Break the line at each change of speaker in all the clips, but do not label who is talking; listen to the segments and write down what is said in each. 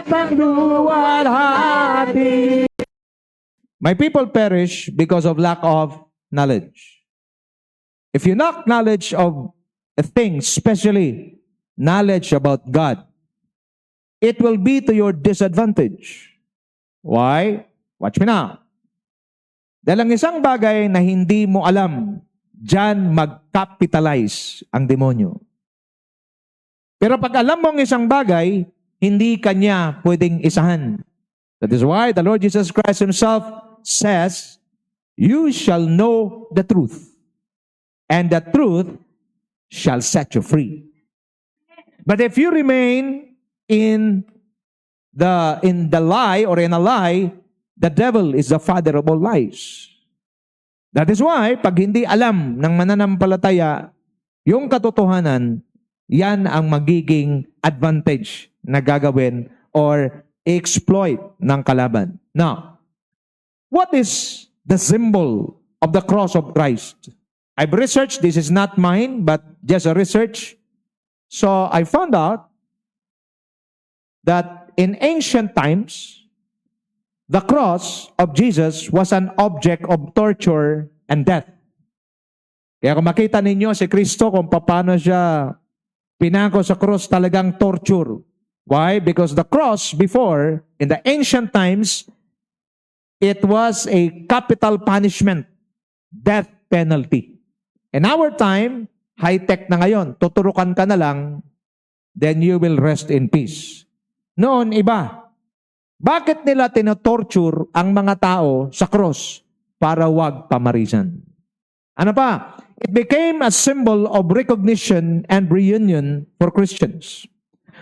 ng luwalhati. My people perish because of lack of knowledge. If you lack knowledge of a thing, especially knowledge about God, it will be to your disadvantage. Why? Watch me now. Dahil ang isang bagay na hindi mo alam, diyan mag-capitalize ang demonyo. Pero pag alam mo ang isang bagay, hindi kanya pwedeng isahan. That is why the Lord Jesus Christ Himself says, you shall know the truth, and the truth shall set you free. But if you remain in the lie or in a lie, the devil is the father of all lies. That is why, pag hindi alam ng mananampalataya yung katotohanan, yan ang magiging advantage na gagawin or exploit ng kalaban. Now, what is the symbol of the cross of Christ? I've researched, this is not mine, but just a research. So I found out that in ancient times, the cross of Jesus was an object of torture and death. Kaya kung makita ninyo si Kristo kung paano siya pinako sa cross, talagang torture. Why? Because the cross before, in the ancient times, it was a capital punishment, death penalty. In our time, high-tech na ngayon, tuturukan ka na lang, then you will rest in peace. Noon, iba. Bakit nila tinotorture ang mga tao sa cross? Para wag pamarisan. Ano pa? It became a symbol of recognition and reunion for Christians.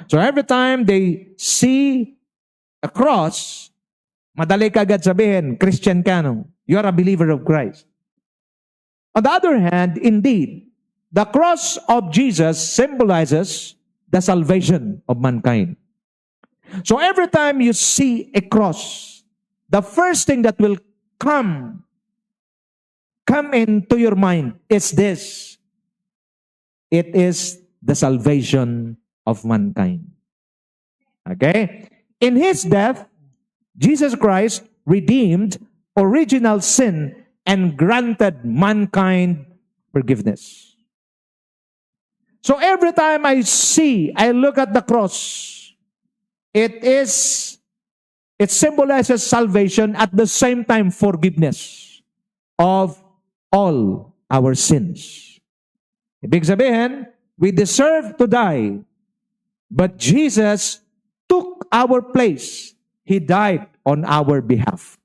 So every time they see a cross, madali kagad sabihin, Christian ka, no? You are a believer of Christ. On the other hand, indeed, the cross of Jesus symbolizes the salvation of mankind. So every time you see a cross, the first thing that will come into your mind is this. It is the salvation of mankind. Okay? In His death, Jesus Christ redeemed original sin and granted mankind forgiveness. So every time I look at the cross, it symbolizes salvation, at the same time forgiveness of all our sins. Ibig sabihin, we deserve to die, but Jesus took our place. He died on our behalf.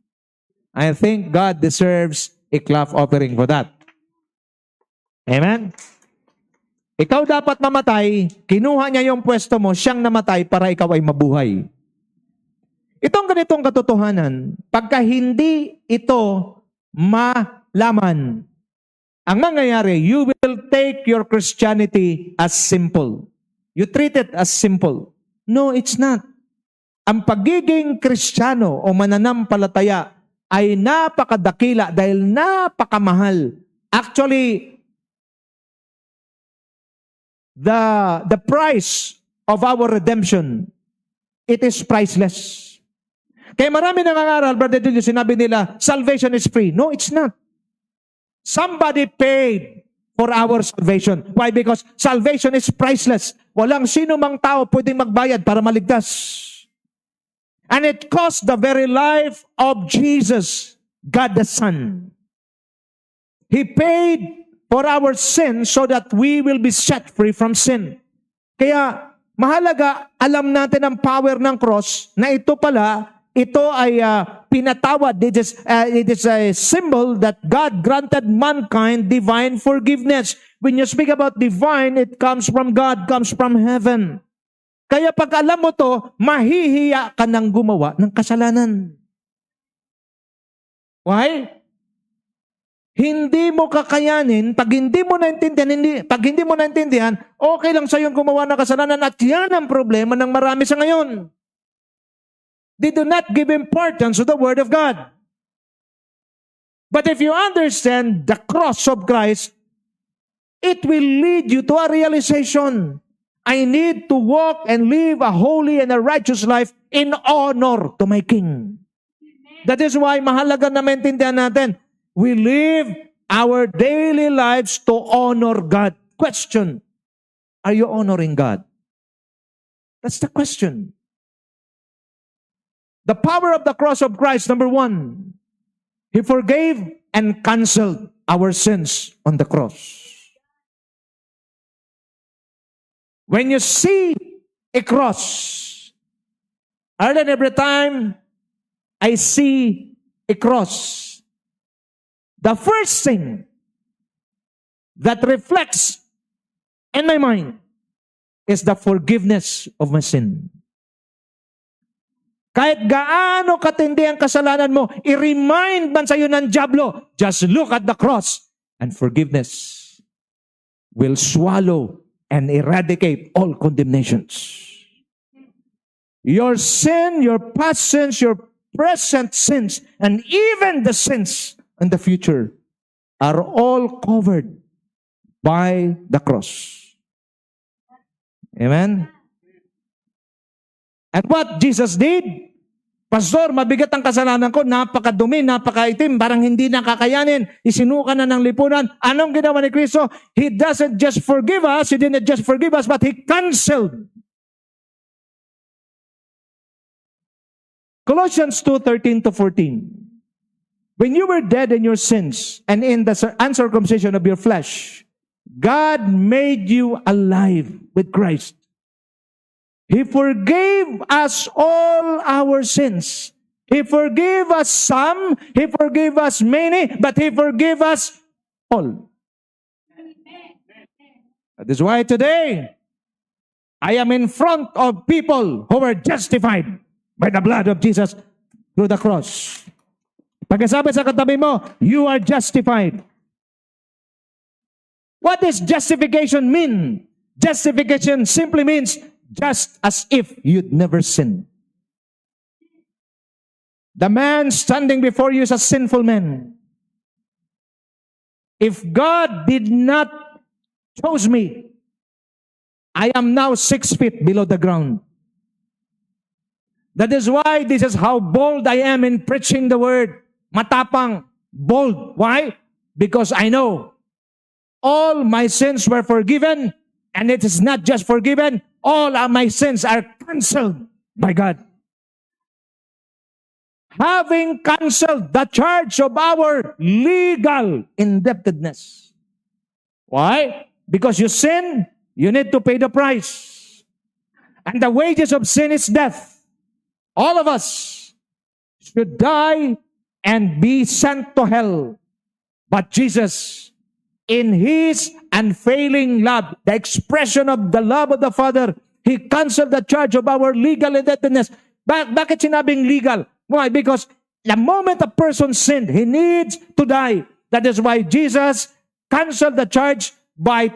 I think God deserves a clap offering for that. Amen? Ikaw dapat mamatay, kinuha niya yung pwesto mo, siyang namatay para ikaw ay mabuhay. Itong ganitong katotohanan, pagka hindi ito malaman, ang mangyayari, you will take your Christianity as simple. You treat it as simple. No, it's not. Ang pagiging Kristiyano o mananampalataya ay napakadakila dahil napakamahal. Actually, the price of our redemption, it is priceless. Kaya marami nangangaral, Brother Dilio, sinabi nila, salvation is free. No, it's not. Somebody paid for our salvation. Why? Because salvation is priceless. Walang sino mang tao pwedeng magbayad para maligtas. And it cost the very life of Jesus, God the Son. He paid for our sin so that we will be set free from sin. Kaya mahalaga, alam natin ang power ng cross na ito pala, ito ay pinatawad. It is a symbol that God granted mankind divine forgiveness. When you speak about divine, it comes from God, comes from heaven. Kaya pag alam mo to, mahihiya ka nang gumawa ng kasalanan. Why? Hindi mo kakayanin, pag hindi mo naintindihan, okay lang sa yung gumawa ng kasalanan, at yan ang problema ng marami sa ngayon. They do not give importance to the Word of God. But if you understand the cross of Christ, it will lead you to a realization. I need to walk and live a holy and a righteous life in honor to my King. That is why mahalaga na maintindihan natin, we live our daily lives to honor God. Question, are you honoring God? That's the question. The power of the cross of Christ, number one, He forgave and canceled our sins on the cross. When you see a cross, other than every time I see a cross, the first thing that reflects in my mind is the forgiveness of my sin. Kahit gaano katindi ang kasalanan mo, i-remind man sa'yo ng dyablo, just look at the cross and forgiveness will swallow and eradicate all condemnations. Your sin, your past sins, your present sins, and even the sins in the future are all covered by the cross. Amen? And what Jesus did, Pastor, mabigat ang kasalanan ko, napakadumi, napakaitim, parang hindi nakakayanin, isinuka na ng lipunan. Anong ginawa ni Kristo? He doesn't just forgive us, He didn't just forgive us, but He canceled. Colossians 2:13-14. When you were dead in your sins and in the uncircumcision of your flesh, God made you alive with Christ. He forgave us all our sins. He forgave us some, He forgave us many, but He forgave us all. That is why today, I am in front of people who were justified by the blood of Jesus through the cross. Pagkasabi sa katabi mo, you are justified. What does justification mean? Justification simply means just as if you'd never sinned. The man standing before you is a sinful man. If God did not choose me, I am now 6 feet below the ground. That is why this is how bold I am in preaching the word. Matapang, bold. Why? Because I know all my sins were forgiven, and it is not just forgiven, all of my sins are canceled by God. Having canceled the charge of our legal indebtedness. Why? Because you sin, you need to pay the price. And the wages of sin is death. All of us should die and be sent to hell. But Jesus, in His unfailing love, the expression of the love of the Father, He canceled the charge of our legal indebtedness. Bakit sinabing legal? Why? Because the moment a person sinned, he needs to die. That is why Jesus canceled the charge by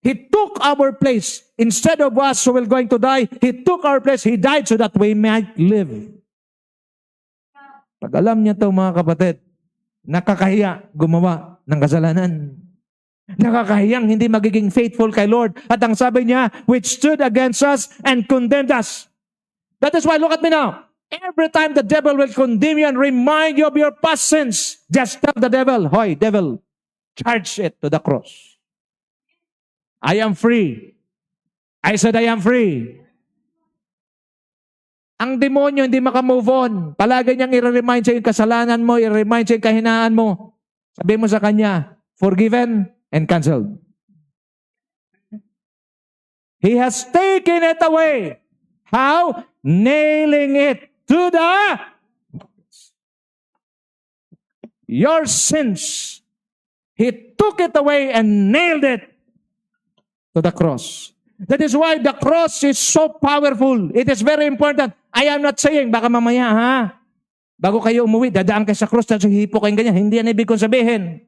He took our place. Instead of us who were going to die, He took our place. He died so that we might live. Pag alam niya ito, mga kapatid, nakakahiya gumawa ng kasalanan. Nakakahiyang hindi magiging faithful kay Lord. At ang sabi niya, which stood against us and condemned us. That is why, look at me now. Every time the devil will condemn you and remind you of your past sins, just tell the devil, hoy, devil, charge it to the cross. I am free. I said I am free. Ang demonyo hindi makamove on. Palagi niyang i-remind siya yung kasalanan mo, i-remind siya yung kahinaan mo. Sabi mo sa kanya, forgiven and canceled. He has taken it away. How? Nailing it to your sins. He took it away and nailed it to the cross. That is why the cross is so powerful. It is very important. I am not saying, baka mamaya bago kayo umuwi, dadaan kayo sa cross, tapos hipo kayong ganyan. Hindi yan ibig kong sabihin.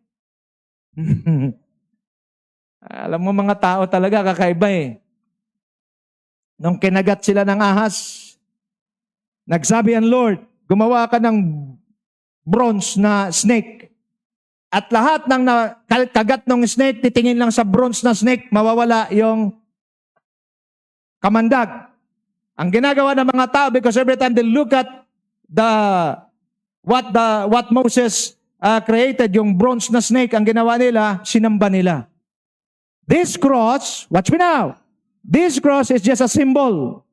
Alam mo, mga tao talaga, kakaiba eh. Nung kinagat sila ng ahas, nagsabi ang Lord, gumawa ka ng bronze na snake. At lahat ng kagat ng snake, titingin lang sa bronze na snake, mawawala yung kamandag. Ang ginagawa ng mga tao, because every time they look at the what Moses created, yung bronze na snake, ang ginawa nila, sinamba nila. This cross, watch me now, this cross is just a symbol.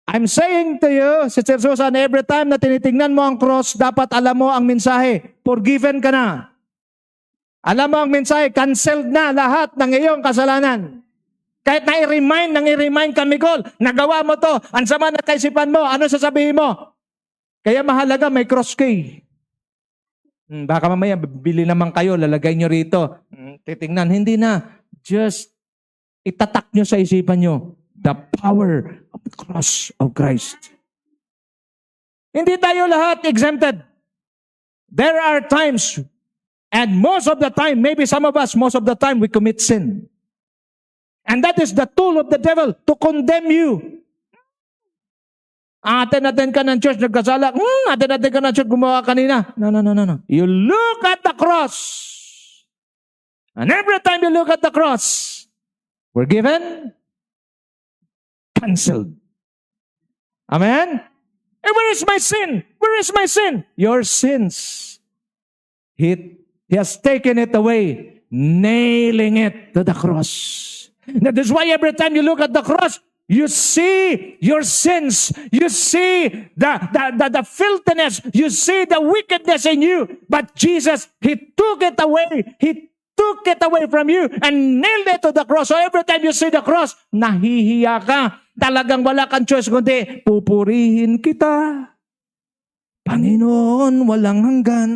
I'm saying to you, Sister Susan, every time na tinitingnan mo ang cross, dapat alam mo ang mensahe, forgiven ka na. Alam mo ang mensahe, canceled na lahat ng iyong kasalanan. Kahit na i-remind ka, Nicole, nagawa mo to, ang sama na kaisipan mo, ano sasabihin mo? Kaya mahalaga, may cross key. Baka mamaya, bili naman kayo, lalagay nyo rito. Titingnan, hindi na. Just itatak nyo sa isipan nyo, the power of the cross of Christ. Hindi tayo lahat exempted. There are times, and most of the time, maybe some of us, most of the time, we commit sin. And that is the tool of the devil to condemn you. Aten ka ng church, nagkasala. Aten ka ng church, gumawa kanina. No. You look at the cross. And every time you look at the cross, we're given, canceled. Amen? And where is my sin? Where is my sin? Your sins. He has taken it away, nailing it to the cross. That is why every time you look at the cross, you see your sins. You see the filthiness. You see the wickedness in you. But Jesus, He took it away. He took it away from you and nailed it to the cross. So every time you see the cross, nahihiya ka. Talagang wala kang choice kundi pupurihin kita. Panginoon, walang hanggan.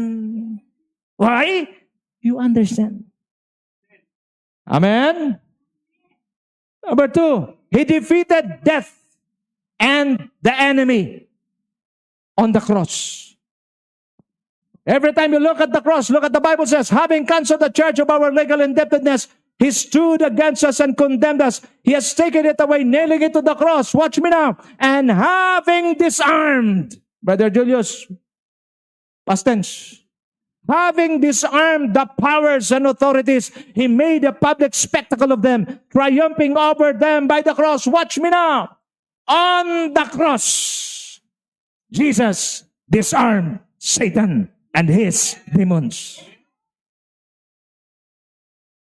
Why? You understand. Amen? Number 2, He defeated death and the enemy on the cross. Every time you look at the cross, look at the Bible says, having canceled the charge of our legal indebtedness, He stood against us and condemned us. He has taken it away, nailing it to the cross. Watch me now. And having disarmed, Brother Julius, past tense, having disarmed the powers and authorities, He made a public spectacle of them, triumphing over them by the cross. Watch me now. On the cross, Jesus disarmed Satan and his demons.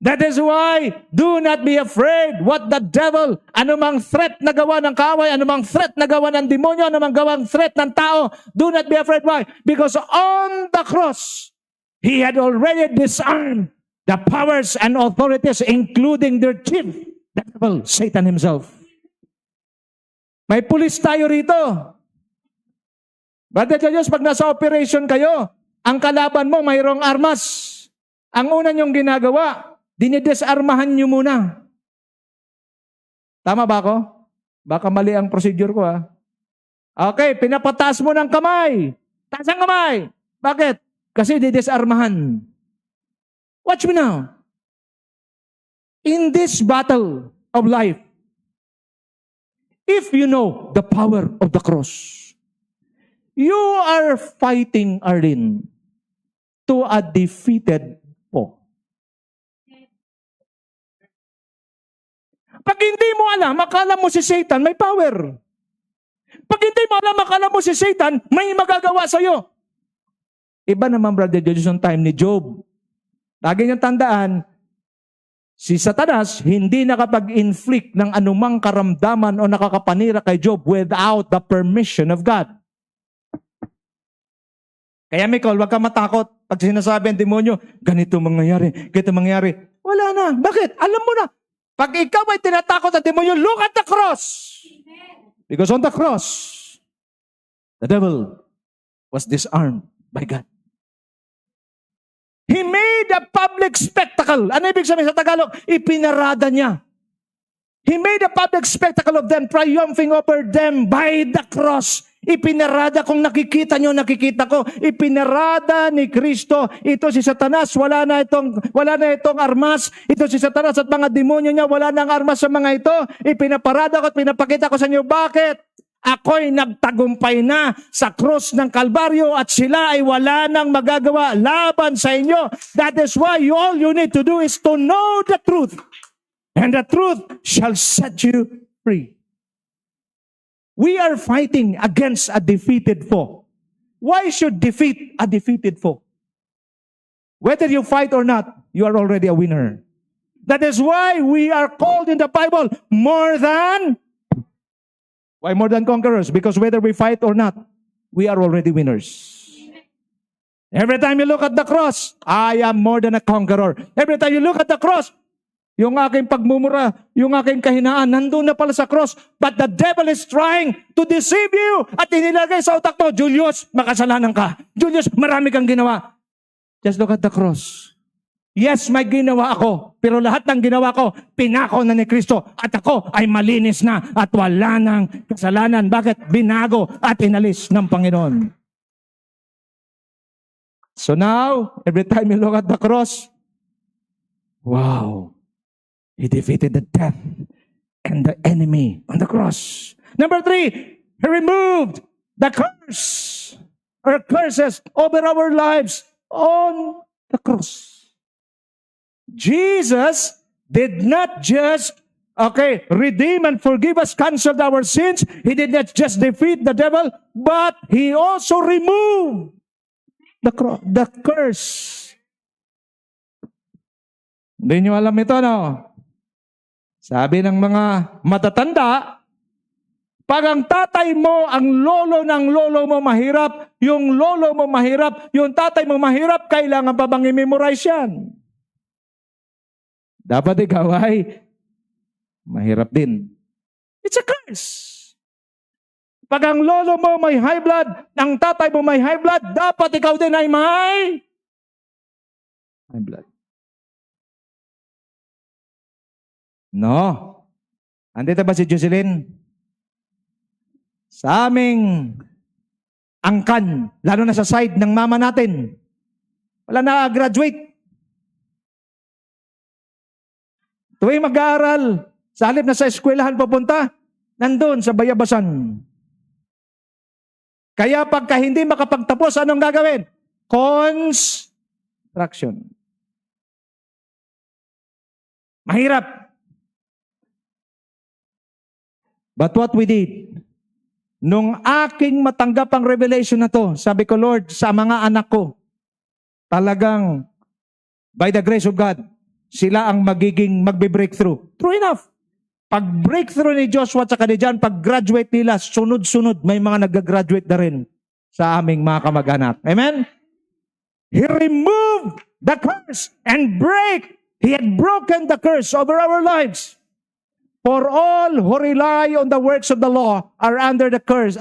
That is why, do not be afraid what the devil, anumang threat na gawa ng kaaway, anumang threat na gawa ng demonyo, anumang gawang threat ng tao, do not be afraid. Why? Because on the cross, He had already disarmed the powers and authorities, including their chief, the devil, Satan himself. May pulis tayo rito. Brother Diyos, pag nasa operation kayo, ang kalaban mo mayroong armas. Ang una niyong ginagawa, dinidesarmahan niyo muna. Tama ba ako? Baka mali ang procedure ko ha. Okay, pinapataas mo ng kamay. Taas ang kamay. Bakit? Kasi didesarmahan. Watch me now. In this battle of life, if you know the power of the cross, you are fighting, Arlene, to a defeated foe. Pag hindi mo alam, akala mo si Satan may power. Pag hindi mo alam, akala mo si Satan may magagawa sa'yo. Iba naman, Brother Diyos, yung time ni Job. Lagi niyang tandaan, si Satanas hindi nakapag-inflict ng anumang karamdaman o nakakapanira kay Job without the permission of God. Kaya, Michael, huwag ka matakot. Pag sinasabi ang demonyo, ganito mangyayari, ganito mangyayari. Wala na. Bakit? Alam mo na. Pag ikaw ay tinatakot ang demonyo, look at the cross. Because on the cross, the devil was disarmed by God. He made a public spectacle. Ano ibig sabihin sa Tagalog? Ipinarada niya. He made a public spectacle of them, triumphing over them by the cross. Ipinarada, kung nakikita nyo, nakikita ko, ipinarada ni Kristo. Ito si Satanas, wala na itong armas. Ito si Satanas at mga demonyo niya, wala nang armas sa mga ito. Ipinaparada ko at pinapakita ko sa inyo. Bakit? Ako'y nagtagumpay na sa krus ng Kalbaryo at sila ay wala nang magagawa laban sa inyo. That is why all you need to do is to know the truth. And the truth shall set you free. We are fighting against a defeated foe. Why should defeat a defeated foe? Whether you fight or not, you are already a winner. That is why we are called in the Bible more than... Why more than conquerors? Because whether we fight or not, we are already winners. Every time you look at the cross, I am more than a conqueror. Every time you look at the cross, yung aking pagmumura, yung aking kahinaan, nandun na pala sa cross. But the devil is trying to deceive you. At inilagay sa utak mo, Julius, makasalanan ka. Julius, marami kang ginawa. Just look at the cross. Yes, may ginawa ako. Pero lahat ng ginawa ko, pinako na ni Kristo. At ako ay malinis na at wala ng kasalanan. Bakit? Binago at inalis ng Panginoon. So now, every time you look at the cross, wow, He defeated the death and the enemy on the cross. Number 3, He removed the curse or curses over our lives on the cross. Jesus did not just, redeem and forgive us, cancel our sins. He did not just defeat the devil, but He also removed the curse. Hindi nyo alam ito, no? Sabi ng mga matatanda, pag ang tatay mo, ang lolo ng lolo mo mahirap, yung lolo mo mahirap, yung tatay mo mahirap, kailangan pa bang i-memorize yan? Dapat ikaw ay mahirap din. It's a curse. Pag ang lolo mo may high blood, ang tatay mo may high blood, dapat ikaw din ay may high blood. No. Andito ba si Jocelyn? Sa aming angkan, lalo na sa side ng mama natin, wala na graduate. Tuwing mag-aaral, sa halip na sa eskwelahan papunta, nandun sa bayabasan. Kaya pagka hindi makapagtapos, anong gagawin? Construction. Mahirap. But what we did, nung aking matanggap ang revelation na to, sabi ko, Lord, sa mga anak ko, talagang, by the grace of God, sila ang magbe-breakthrough. True enough. Pag breakthrough ni Joshua at saka ni John, pag graduate nila, sunod-sunod, may mga nag-graduate na rin sa aming mga kamag-anak. Amen? He removed the curse and He had broken the curse over our lives. For all who rely on the works of the law are under a curse.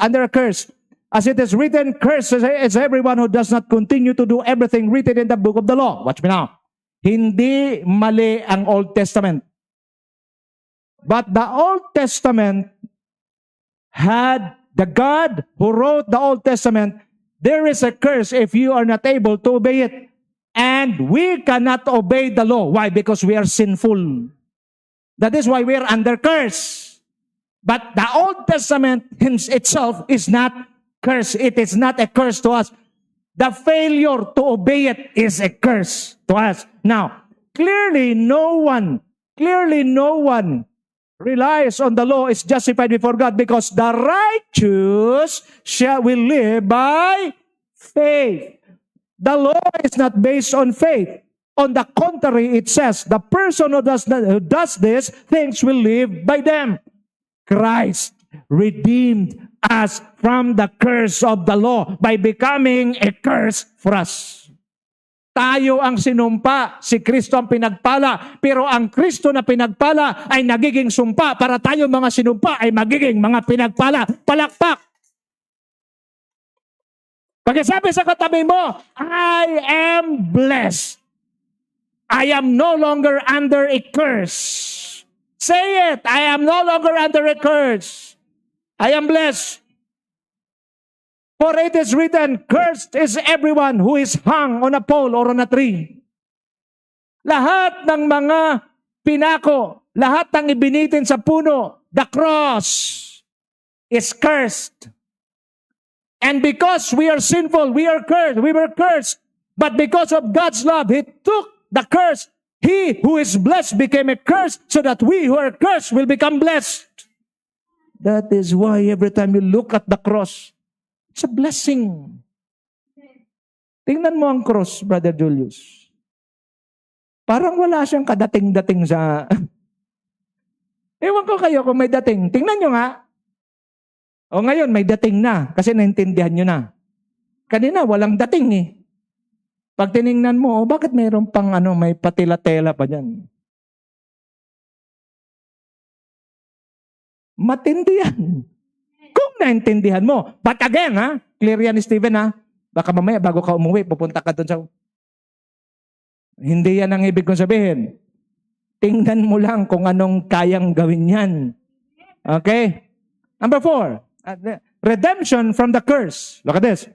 As it is written, cursed is everyone who does not continue to do everything written in the book of the law. Watch me now. Hindi mali ang Old Testament. But the Old Testament had the God who wrote the Old Testament, there is a curse if you are not able to obey it. And we cannot obey the law. Why? Because we are sinful. That is why we are under curse. But the Old Testament itself is not curse. It is not a curse to us. The failure to obey it is a curse to us. Now, clearly no one relies on the law is justified before God because the righteous will live by faith. The law is not based on faith. On the contrary, it says, the person who does these things will live by them. Christ redeemed us from the curse of the law by becoming a curse for us. Tayo ang sinumpa, si Kristo ang pinagpala, pero ang Kristo na pinagpala ay nagiging sumpa para tayo mga sinumpa ay magiging mga pinagpala. Palakpak! Pagkasabi sa katabi mo, I am blessed. I am no longer under a curse. Say it, I am no longer under a curse. I am blessed. For it is written, cursed is everyone who is hung on a pole or on a tree. Lahat ng mga pinako, lahat ng ibinitin sa puno, the cross is cursed. And because we are sinful, we are cursed. We were cursed. But because of God's love, He took the curse. He who is blessed became a curse so that we who are cursed will become blessed. That is why every time you look at the cross, it's a blessing. Tingnan mo ang cross, Brother Julius. Parang wala siyang kadating-dating sa... Ewan ko kayo kung may dating. Tingnan nyo nga. O ngayon, may dating na. Kasi naintindihan nyo na. Kanina, walang dating eh. Pag tiningnan mo, bakit mayroon pang may patila-tela pa dyan? Matindi yan. Kung naintindihan mo. But again, clear yan, Stephen, baka mamaya, bago ka umuwi, pupunta ka doon sa... Hindi yan ang ibig kong sabihin. Tingnan mo lang kung anong kayang gawin yan. Okay? Number 4, redemption from the curse. Look at this.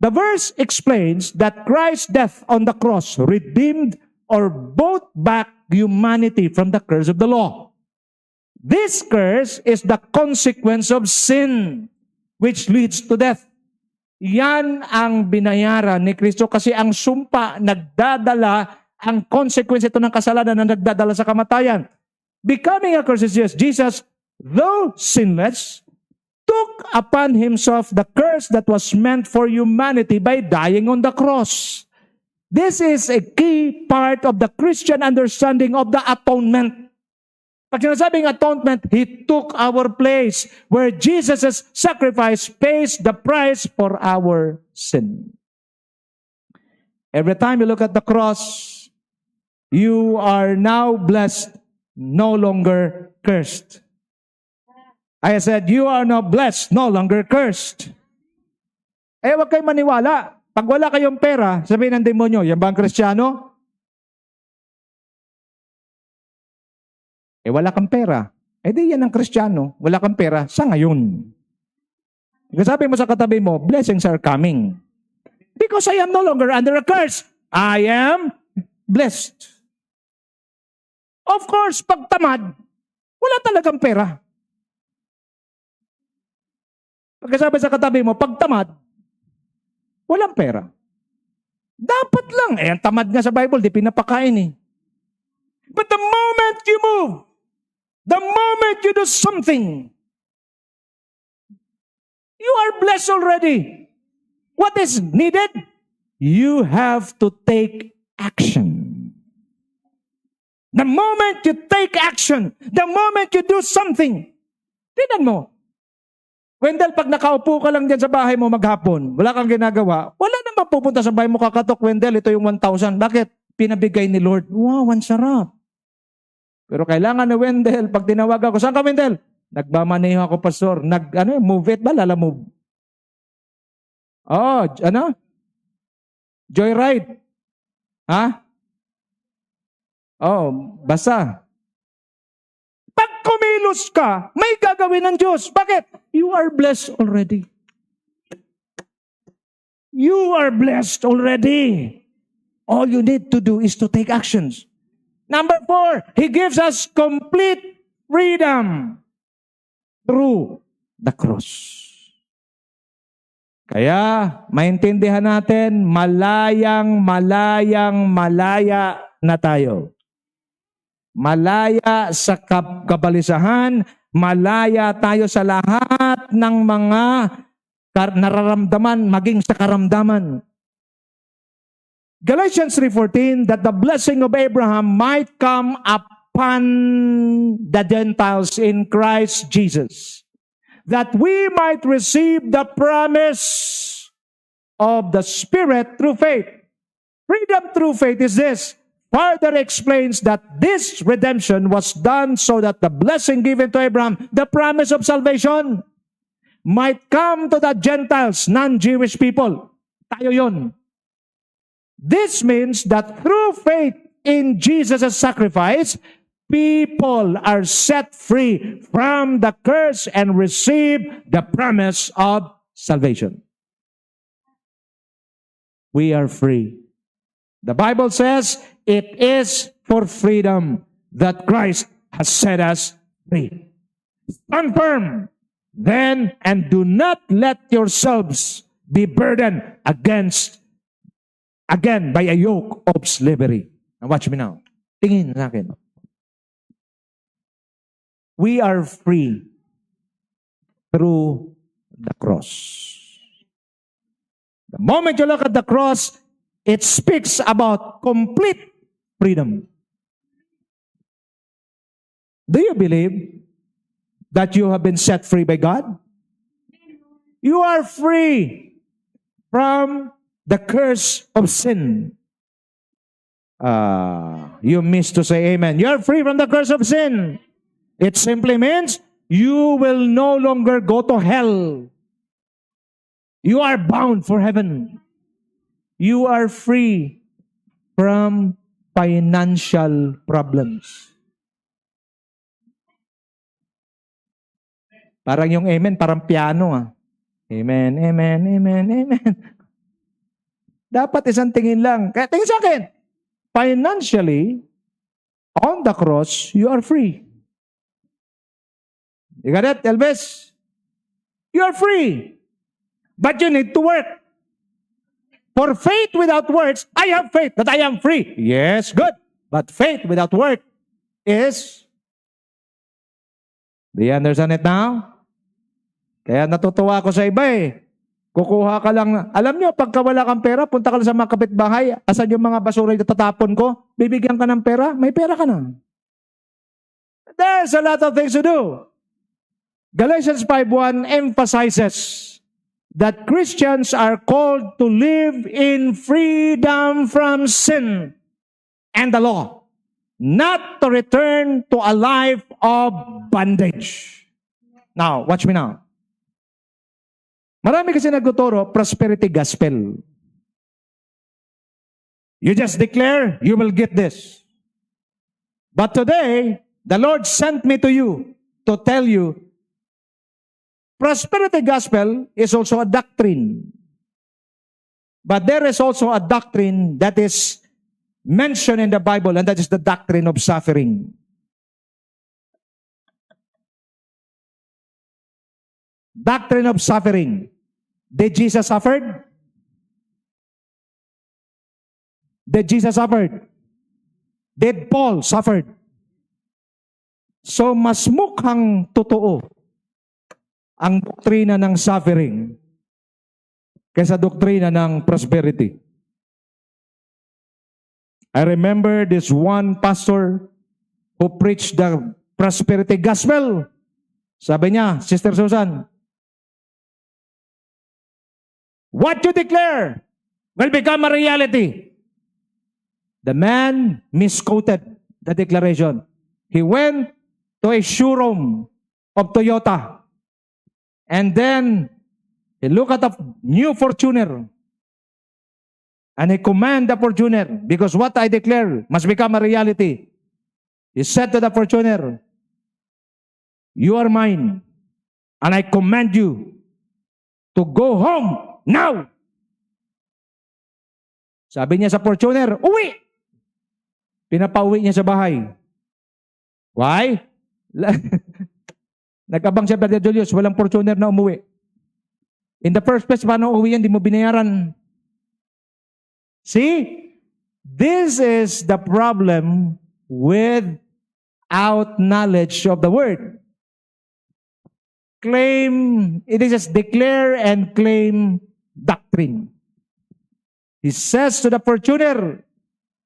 The verse explains that Christ's death on the cross redeemed or bought back humanity from the curse of the law. This curse is the consequence of sin, which leads to death. Yan ang binayaran ni Kristo kasi ang sumpa nagdadala, ang consequence ito ng kasalanan na nagdadala sa kamatayan. Becoming a curse is yes, Jesus, though sinless, took upon himself the curse that was meant for humanity by dying on the cross. This is a key part of the Christian understanding of the atonement. Pag sinasabing atonement, He took our place where Jesus' sacrifice pays the price for our sin. Every time you look at the cross, you are now blessed, no longer cursed. I said, you are now blessed, no longer cursed. Huwag kayo maniwala. Pag wala kayong pera, sabihin ng demonyo, yan ba ang Kristiyano? Wala kang pera. Di yan ang Kristiyano. Wala kang pera sa ngayon. Sabi mo sa katabi mo, blessings are coming. Because I am no longer under a curse. I am blessed. Of course, pag tamad, wala talagang pera. Pagkasabi sa katabi mo, pag tamad, walang pera. Dapat lang. Ang tamad nga sa Bible, di pinapakain eh. But the moment you move, the moment you do something, you are blessed already. What is needed? You have to take action. The moment you take action, the moment you do something, tingnan mo. Wendell, pag nakaupo ka lang dyan sa bahay mo maghapon, wala kang ginagawa, wala nang mapupunta sa bahay mo kakatok, Wendell, ito yung 1,000. Bakit? Pinabigay ni Lord. Wow, ang sarap. Pero kailangan ni Wendell, pag tinawag ako, saan ka, Wendell? Nagmamaneho ako, pastor. Move it ba? Lala move. Oh, Joyride. Oh, basta. Pag kumilos ka, may gagawin ng Diyos. Bakit? You are blessed already. You are blessed already. All you need to do is to take actions. Number 4, He gives us complete freedom through the cross. Kaya, maintindihan natin, malaya na tayo. Malaya sa kabalisahan, malaya tayo sa lahat ng mga nararamdaman, maging sa karamdaman. Galatians 3:14, that the blessing of Abraham might come upon the Gentiles in Christ Jesus, that we might receive the promise of the Spirit through faith. Freedom through faith is this. Further explains that this redemption was done so that the blessing given to Abraham, the promise of salvation, might come to the Gentiles, non-Jewish people. Tayo yun. This means that through faith in Jesus' sacrifice, people are set free from the curse and receive the promise of salvation. We are free. The Bible says, it is for freedom that Christ has set us free. Stand firm, then, and do not let yourselves be burdened again by a yoke of slavery. Now watch me now. Tingin sa akin. We are free through the cross. The moment you look at the cross, it speaks about complete freedom. Do you believe that you have been set free by God? You are free from the curse of sin. You missed to say amen. You are free from the curse of sin. It simply means you will no longer go to hell. You are bound for heaven. You are free from financial problems. Parang yung amen, parang piano Amen, amen, amen, amen. Dapat isang tingin lang. Kaya tingin sa akin, financially, on the cross, you are free. You got it, Elvis? You are free. But you need to work. For faith without works, I have faith that I am free. Yes, good. But faith without work is... Do you understand it now? Kaya natutuwa ako sa iba Kukuha ka lang. Alam nyo, pagka wala kang pera, punta ka lang sa mga kapitbahay. Asan yung mga basura yung tatapon ko? Bibigyan ka ng pera? May pera ka na. There's a lot of things to do. Galatians 5:1 emphasizes that Christians are called to live in freedom from sin and the law, not to return to a life of bondage. Now, watch me now. Marami kasi nagtuturo prosperity gospel. You just declare, you will get this. But today, the Lord sent me to you to tell you, prosperity gospel is also a doctrine. But there is also a doctrine that is mentioned in the Bible, and that is the doctrine of suffering. Doctrine of suffering. Did Jesus suffer? Did Jesus suffer? Did Paul suffer? So mas mukhang totoo ang doktrina ng suffering kaysa doktrina ng prosperity. I remember this one pastor who preached the prosperity gospel. Sabi niya, Sister Susan, what you declare will become a reality. The man misquoted the declaration. He went to a showroom of Toyota, and then he looked at a new Fortuner, and he commanded the Fortuner, because what I declare must become a reality. He said to the Fortuner, you are mine, and I command you to go home now. Sabi niya sa Fortuner, uwi! Pinapauwi niya sa bahay. Why? Nag-abang siya, Brother Julius, walang Fortuner na umuwi. In the first place, paano uwi yan? Di mo binayaran. See? This is the problem without knowledge of the word. Claim, it is just declare and claim doctrine. He says to the Fortuner,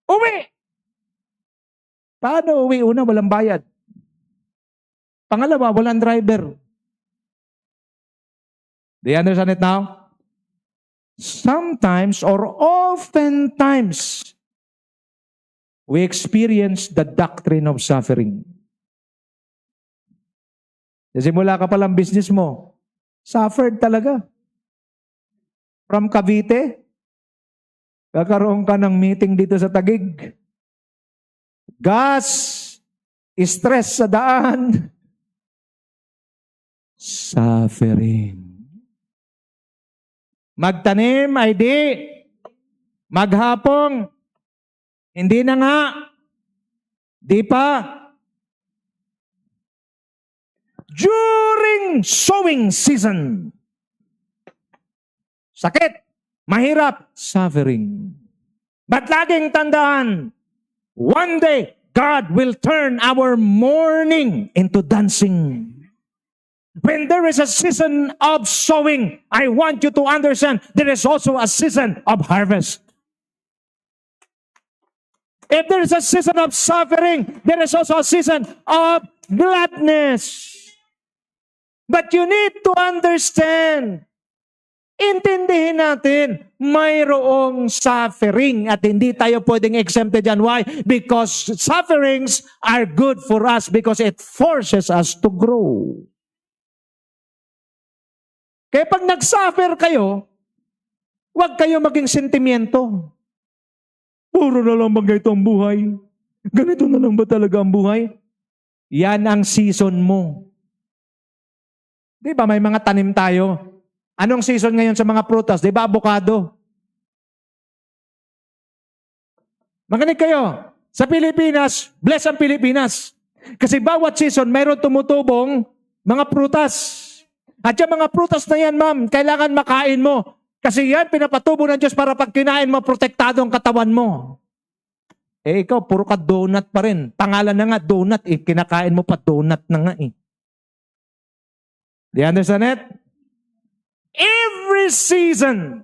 uwi! Paano uwi? Una, walang bayad. Pangalawa, walang driver. Do you understand it now? Sometimes or oftentimes, we experience the doctrine of suffering. Kasi mula ka palang business mo, suffered talaga. From Cavite, kakaroon ka ng meeting dito sa Taguig. Gas, stress sa daan, suffering. Magtanim ay di, maghapong, hindi na nga, di pa. During sowing season, sakit, mahirap, suffering. But laging tandaan, one day, God will turn our mourning into dancing. When there is a season of sowing, I want you to understand there is also a season of harvest. If there is a season of suffering, there is also a season of gladness. But you need to understand, intindihin natin, mayroong suffering at hindi tayo pwedeng exempted dyan. Why? Because sufferings are good for us because it forces us to grow. Kaya pag nag-suffer kayo, huwag kayo maging sentimiento. Puro na lang ba ito ang buhay? Ganito na lang ba talaga ang buhay? Yan ang season mo. Di ba may mga tanim tayo? Anong season ngayon sa mga prutas? Di ba avocado? Makinig kayo. Sa Pilipinas, bless ang Pilipinas. Kasi bawat season, mayroon tumutubong mga prutas. At yung mga prutas na yan, ma'am, kailangan makain mo. Kasi yan, pinapatubo ng Diyos para pag kinain mo, protektado ang katawan mo. Eh, ikaw, puro ka donut pa rin. Pangalan na nga, donut. Eh, kinakain mo pa, donut na nga eh. Do you understand it? Every season,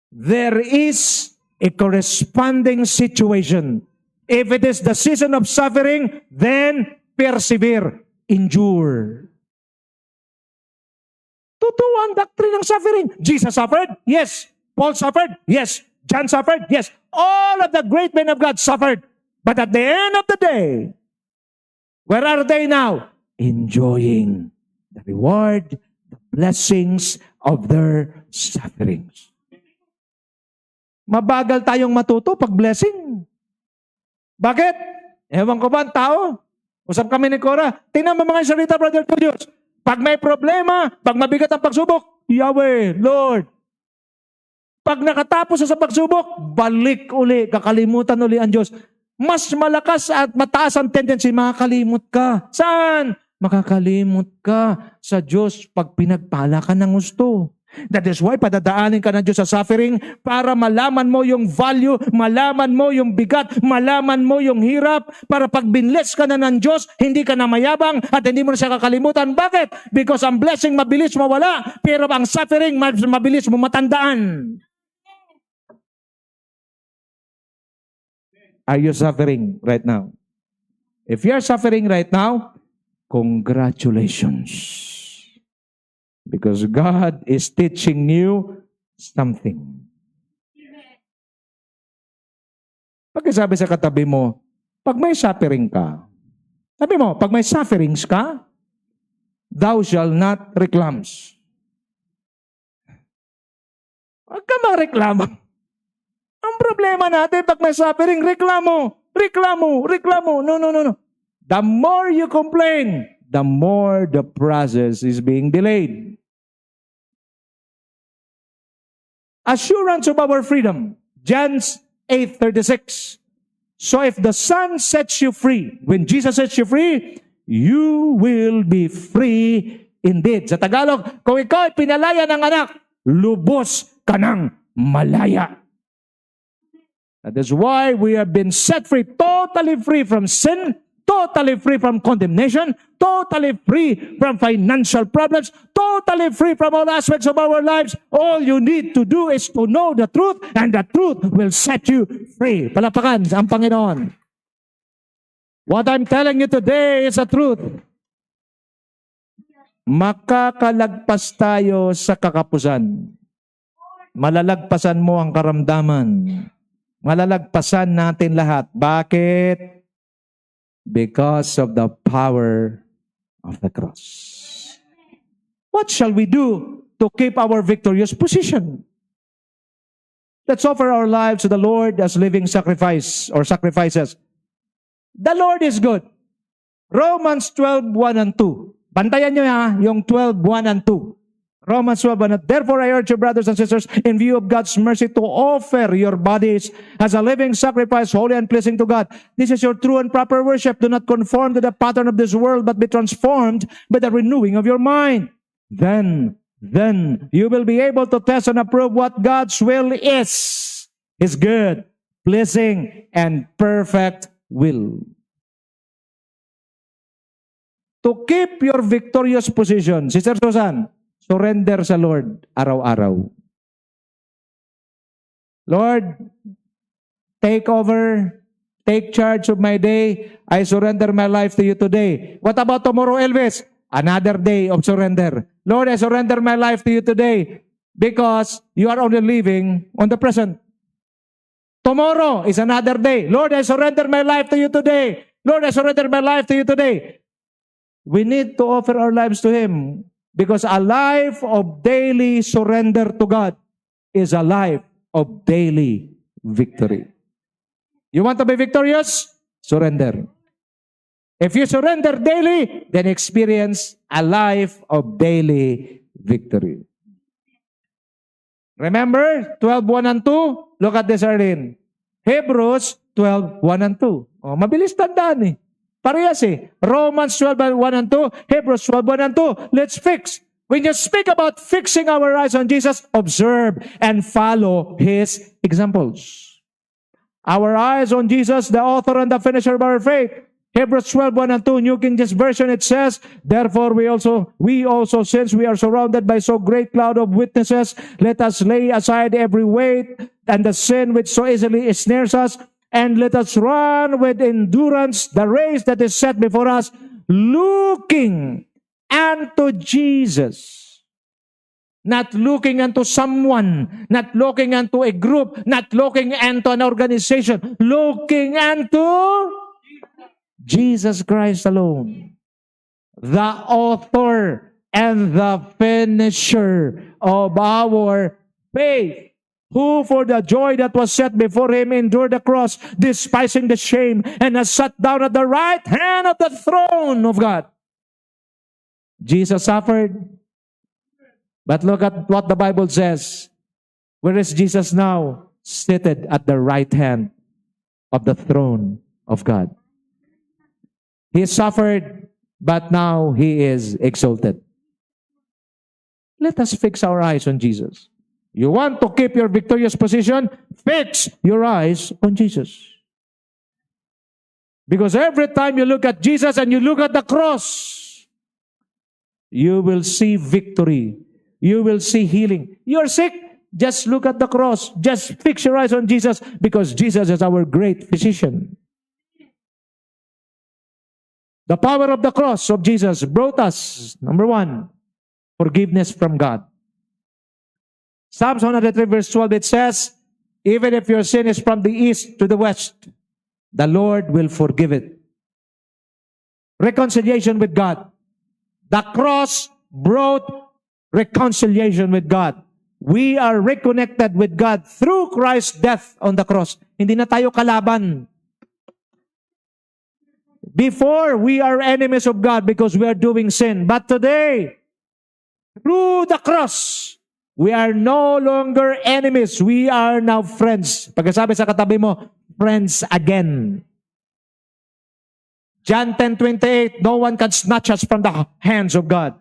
there is a corresponding situation. If it is the season of suffering, then persevere, endure. Totoo ang doctrine ng suffering. Jesus suffered? Yes. Paul suffered? Yes. John suffered? Yes. All of the great men of God suffered. But at the end of the day, where are they now? Enjoying the reward, the blessings of their sufferings. Mabagal tayong matuto pag blessing. Bakit? Ewan ko ba ang tao? Usap kami ni Cora. Tingnan mo mga salita, Brother Julius. Pag may problema, pag mabigat ang pagsubok, Yahweh, Lord. Pag nakatapos sa pagsubok, balik uli, kakalimutan uli ang Diyos. Mas malakas at mataas ang tendency, makakalimot ka. Saan? Makakalimot ka sa Diyos pag pinagpala ka ng gusto. That is why padadaanin ka ng Diyos sa suffering para malaman mo yung value, malaman mo yung bigat, malaman mo yung hirap, para pag binless ka na ng Diyos, hindi ka na mayabang at hindi mo na siya kakalimutan. Bakit? Because ang blessing mabilis mawala, pero ang suffering mabilis mo matandaan. Are you suffering right now? If you are suffering right now, congratulations. Because God is teaching you something. Pagkasabi sa katabi mo, pag may suffering ka, sabi mo, pag may sufferings ka, thou shall not reclams. Huwag ka mareklamo. Ang problema natin, pag may suffering, reklamo. No. The more you complain, the more the process is being delayed. Assurance of our freedom. John 8:36. So if the Son sets you free, when Jesus sets you free, you will be free indeed. Sa Tagalog, kung ikaw ay pinalaya ng anak, lubos ka ng malaya. That is why we have been set free, totally free from sin, totally free from condemnation, totally free from financial problems, totally free from all aspects of our lives. All you need to do is to know the truth, and the truth will set you free. Palapakan ang Panginoon. What I'm telling you today is the truth. Makakalagpas tayo sa kakapusan. Malalagpasan mo ang karamdaman. Malalagpasan natin lahat. Bakit? Because of the power of the cross. What shall we do to keep our victorious position? Let's offer our lives to the Lord as living sacrifice or sacrifices. The Lord is good. Romans 12:1 and 2. Bantayan nyo yung 12:1 and 2. Romans 12:1. Therefore, I urge you, brothers and sisters, in view of God's mercy, to offer your bodies as a living sacrifice, holy and pleasing to God. This is your true and proper worship. Do not conform to the pattern of this world, but be transformed by the renewing of your mind. Then you will be able to test and approve what God's will is. His good, pleasing, and perfect will. to keep your victorious position. Sister Susan, surrender sa Lord araw-araw. Lord, take over, take charge of my day. I surrender my life to you today. What about tomorrow, Elvis? Another day of surrender. Lord, I surrender my life to you today because you are only living on the present. Tomorrow is another day. Lord, I surrender my life to you today. Lord, I surrender my life to you today. We need to offer our lives to Him because a life of daily surrender to God is a life of daily victory. You want to be victorious? Surrender. If you surrender daily, then experience a life of daily victory. Remember, 12:1 and 2? Look at this, Arlene. Hebrews 12:1 and 2. Oh, mabilis tandaan eh. Parehas eh. Romans 12:1 and 2, Hebrews 12:1 and 2. Let's fix. When you speak about fixing our eyes on Jesus, observe and follow His examples. Our eyes on Jesus, the author and the finisher of our faith. Hebrews 12:1 and 2, New King James Version, it says, therefore we also, since we are surrounded by so great cloud of witnesses, let us lay aside every weight and the sin which so easily ensnares us, and let us run with endurance the race that is set before us, looking unto Jesus. Not looking unto someone, not looking unto a group, not looking unto an organization, looking unto Jesus Christ alone, the author and the finisher of our faith, who for the joy that was set before Him endured the cross, despising the shame, and has sat down at the right hand of the throne of God. Jesus suffered, but look at what the Bible says. Where is Jesus now? Seated at the right hand of the throne of God. He suffered, but now He is exalted. Let us fix our eyes on Jesus. You want to keep your victorious position? Fix your eyes on Jesus. Because every time you look at Jesus and you look at the cross, you will see victory. You will see healing. You're sick? Just look at the cross. Just fix your eyes on Jesus because Jesus is our great physician. The power of the cross of Jesus brought us, number one, forgiveness from God. Psalms 103 verse 12, it says, even if your sin is from the east to the west, the Lord will forgive it. Reconciliation with God. The cross brought reconciliation with God. We are reconnected with God through Christ's death on the cross. Hindi na tayo kalaban. Before, we are enemies of God because we are doing sin. But today, through the cross, we are no longer enemies. We are now friends. Pagkasabi sa katabi mo, friends again. John 10:28, no one can snatch us from the hands of God.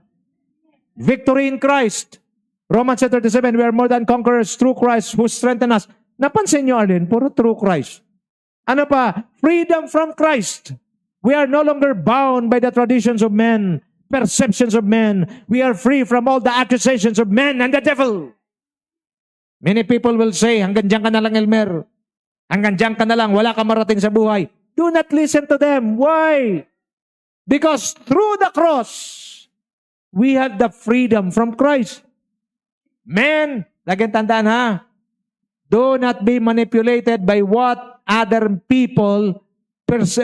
Victory in Christ. Romans 10:37, we are more than conquerors through Christ who strengthened us. Napansin nyo, Arlene, puro through Christ. Ano pa? Freedom from Christ. We are no longer bound by the traditions of men, perceptions of men. We are free from all the accusations of men and the devil. Many people will say, hanggang dyan ka na lang, Elmer. Hanggang dyan ka na lang, wala ka marating sa buhay. Do not listen to them. Why? Because through the cross, we have the freedom from Christ. Men, lagyan tandaan ha, do not be manipulated by what other people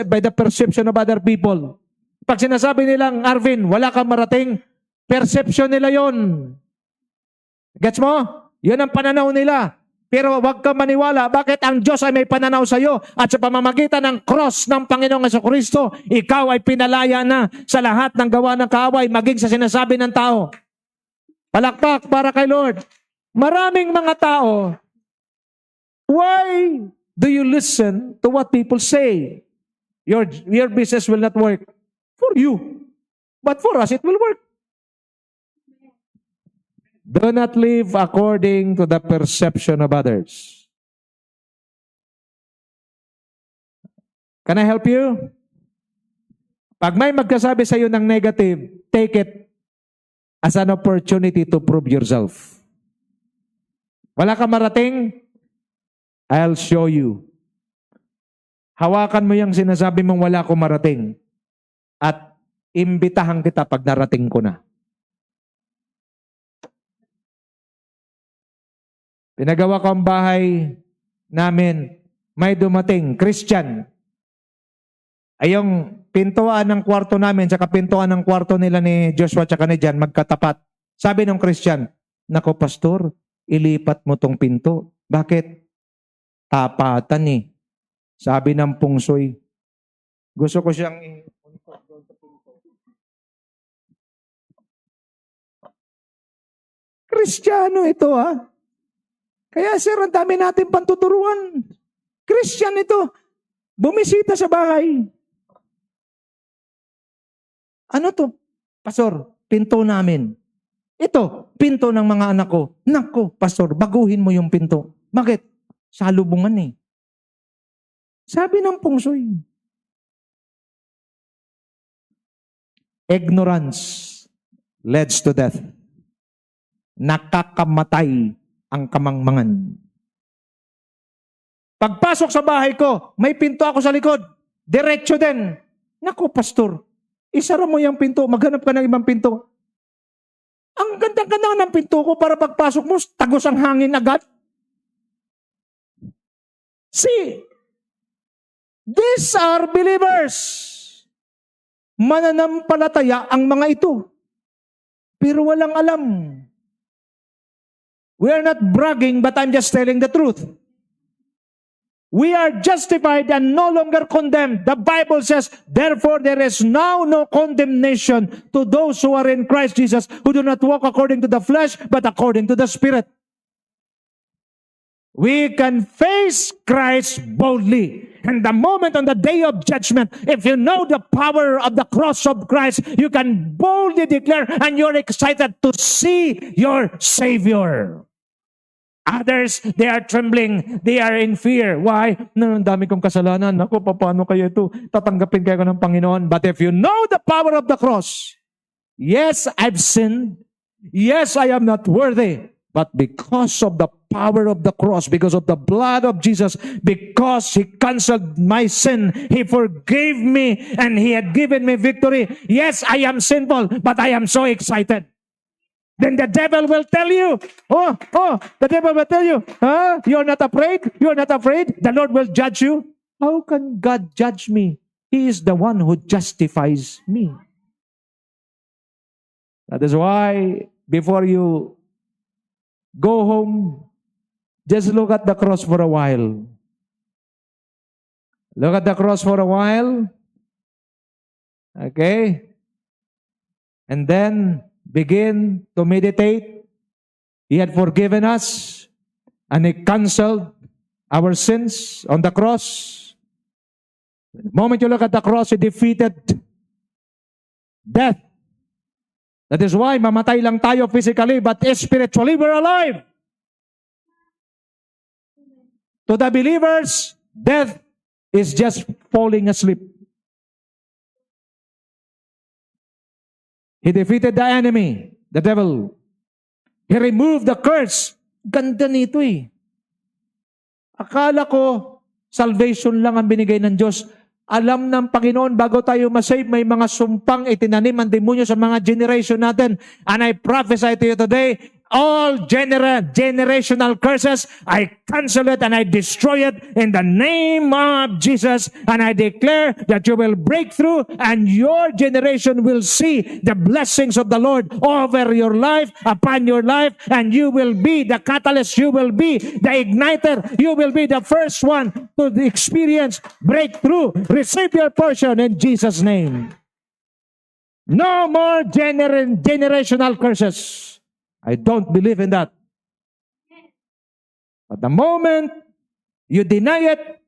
by the perception of other people. Pag sinasabi nilang, Arvin, wala kang marating, perception nila yon. Gets mo? Yun ang pananaw nila. Pero wag kang maniwala. Bakit ang Diyos ay may pananaw sa iyo? At sa pamamagitan ng cross ng Panginoong Jesucristo, ikaw ay pinalaya na sa lahat ng gawa ng kaaway, maging sa sinasabi ng tao. Palakpak para kay Lord. Maraming mga tao, why do you listen to what people say? Your business will not work for you, but for us it will work. Do not live according to the perception of others. Can I help you? Pag may magkasabi sa iyo ng negative, take it as an opportunity to prove yourself. Wala ka marating? I'll show you. Hawakan mo yung sinasabi mong wala ko marating at imbitahan kita pag narating ko na. Pinagawa ko ang bahay namin, may dumating, Christian. Ay yung pintuan ng kwarto namin, saka pintuan ng kwarto nila ni Joshua tsaka ni Jan, magkatapat. Sabi ng Christian, nako pastor, ilipat mo tong pinto. Bakit? Tapatan eh. Sabi ng pungsoy, gusto ko siyang Kristiyano ito Kaya sir, ang dami natin pantuturuan. Christian ito. Bumisita sa bahay. Ano to? Pastor, pinto namin. Ito, pinto ng mga anak ko. Nako, pastor, baguhin mo yung pinto. Bakit? Salubungan eh. Sabi ng pungsoy. Ignorance leads to death. Nakakamatay ang kamangmangan. Pagpasok sa bahay ko, may pinto ako sa likod. Diretso din. Naku, pastor, isara mo yung pinto, maghanap ka ng ibang pinto. Ang ganda-ganda ng pinto ko para pagpasok mo, tagos ang hangin agad. See, these are believers. Mananampalataya ang mga ito. Pero walang alam. We are not bragging, but I'm just telling the truth. We are justified and no longer condemned. The Bible says, therefore there is now no condemnation to those who are in Christ Jesus, who do not walk according to the flesh, but according to the Spirit. We can face Christ boldly. And the moment on the day of judgment, if you know the power of the cross of Christ, you can boldly declare and you're excited to see your Savior. Others, they are trembling. They are in fear. Why? Ang dami kong kasalanan. Ako, paano kayo ito? Tatanggapin kayo ng Panginoon. But if you know the power of the cross, yes, I've sinned. Yes, I am not worthy. But because of the power of the cross, because of the blood of Jesus, because He canceled my sin, He forgave me, and He had given me victory. Yes, I am sinful, but I am so excited. Then the devil will tell you, the devil will tell you, you're not afraid? You're not afraid? The Lord will judge you? How can God judge me? He is the one who justifies me. That is why, before you go home, just look at the cross for a while. Look at the cross for a while. Okay? And then, begin to meditate. He had forgiven us and He canceled our sins on the cross. The moment you look at the cross, He defeated death. That is why mamatay lang tayo physically, but spiritually we're alive. To the believers, death is just falling asleep. He defeated the enemy, the devil. He removed the curse. Ganda nito eh. Akala ko, salvation lang ang binigay ng Diyos. Alam ng Panginoon, bago tayo masave, may mga sumpang itinanim ang demonyo sa mga generation natin. And I prophesy to you today, all generational curses, I cancel it and I destroy it in the name of Jesus. And I declare that you will break through and your generation will see the blessings of the Lord over your life, upon your life, and you will be the catalyst, you will be the igniter, you will be the first one to experience breakthrough. Receive your portion in Jesus' name. No more generational curses. I don't believe in that. But the moment you deny it,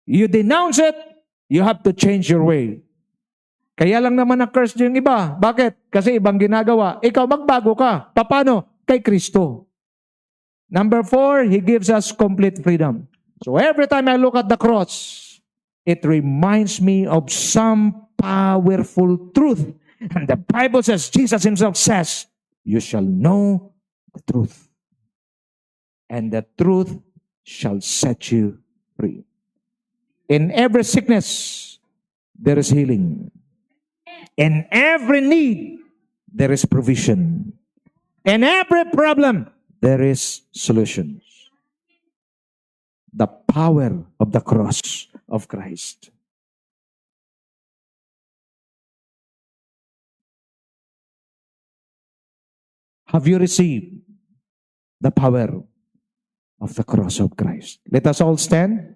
you denounce it, you have to change your way. Kaya lang naman na-curse yung iba. Bakit? Kasi ibang ginagawa. Ikaw magbago ka. Paano? Kay Kristo. Number 4, He gives us complete freedom. So every time I look at the cross, it reminds me of some powerful truth. And the Bible says, Jesus himself says, you shall know the truth, and the truth shall set you free. In every sickness, there is healing. In every need, there is provision. In every problem, there is solutions. The power of the cross of Christ. Have you received the power of the cross of Christ? Let us all stand.